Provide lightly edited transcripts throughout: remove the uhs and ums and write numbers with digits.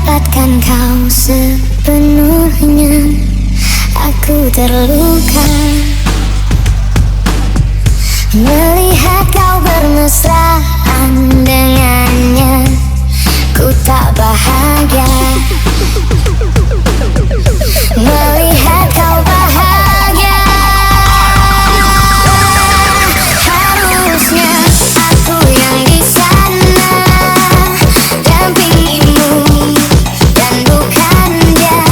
dapatkan kau sepenuhnya, aku terluka melihat kau bermesraan dengannya. Ku tak bahagia melihat kau bahagia. Harusnya aku yang di sana dampingimu dan bukan dia.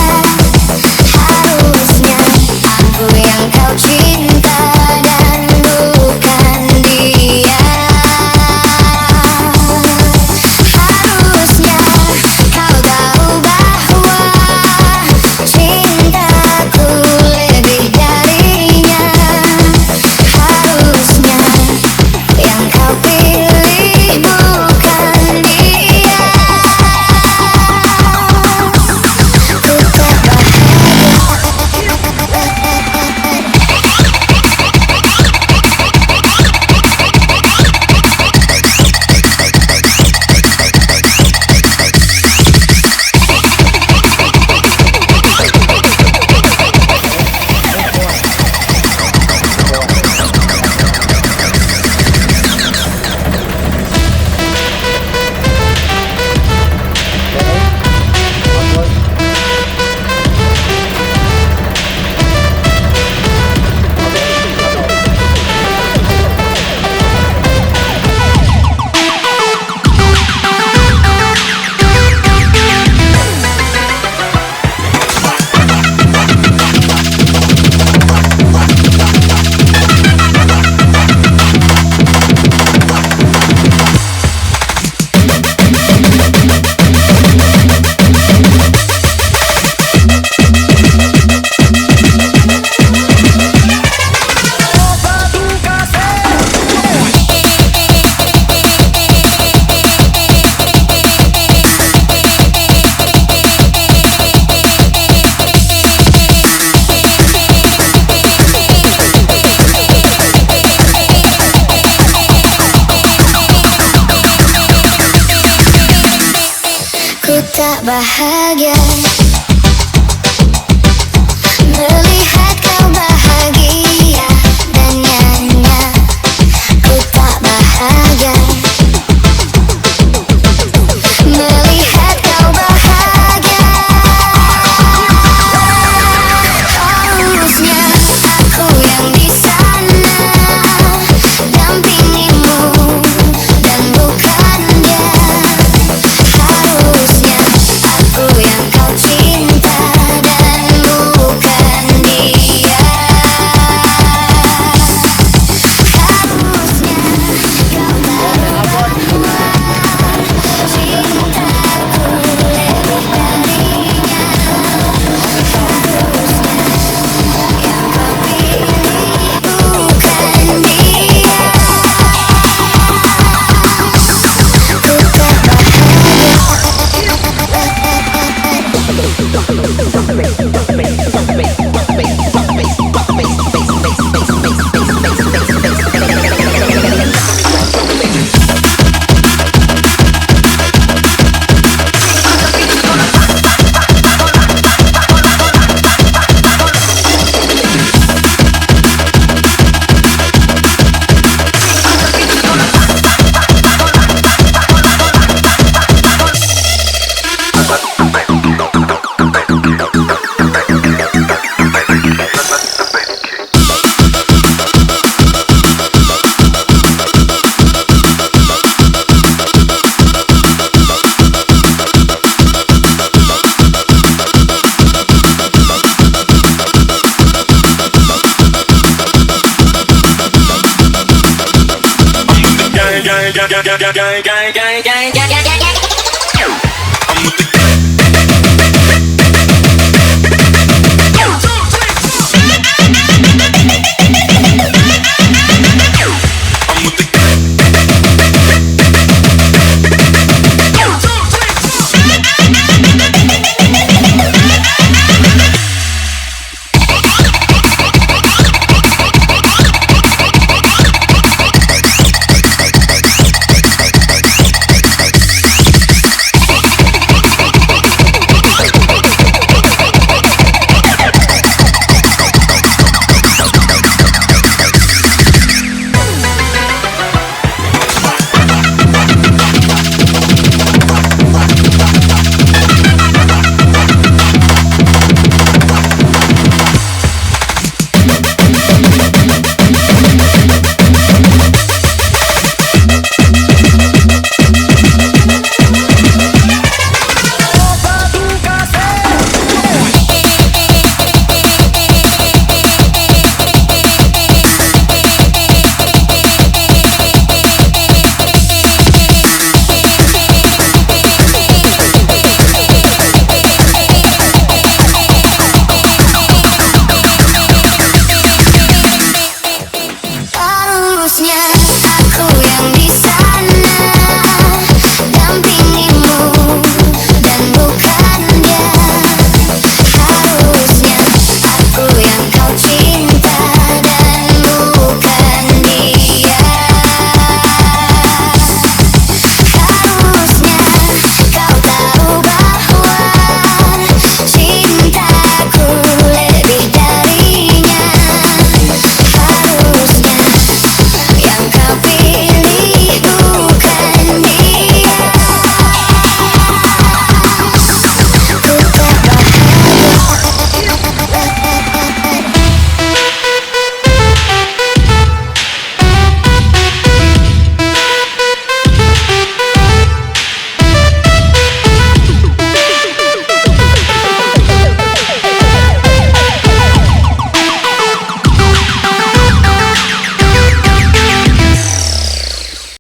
Harusnya aku yang kau cinta dan bukan dia. Harusnya kau tahu bahwa cintaku lebih darinya. Harusnya yang kau pilih bukan dia. Ku tak bahagia. Ku tak bahagia melihat kau bahagia dengannya. Ku tak bahagia melihat kau bahagia. Harusnya aku yang di sana dampingimu dan bukan dia. Harusnya aku yang kau cinta dan bukan dia. Harusnya kau tahu bahwa cintaku lebih darinya. Harusnya yang kau pilih bukan dia. Ku tak bahagia. Gang, gang, gang, gang, gang, gang, gang, gang, gang, gang, gang, gang.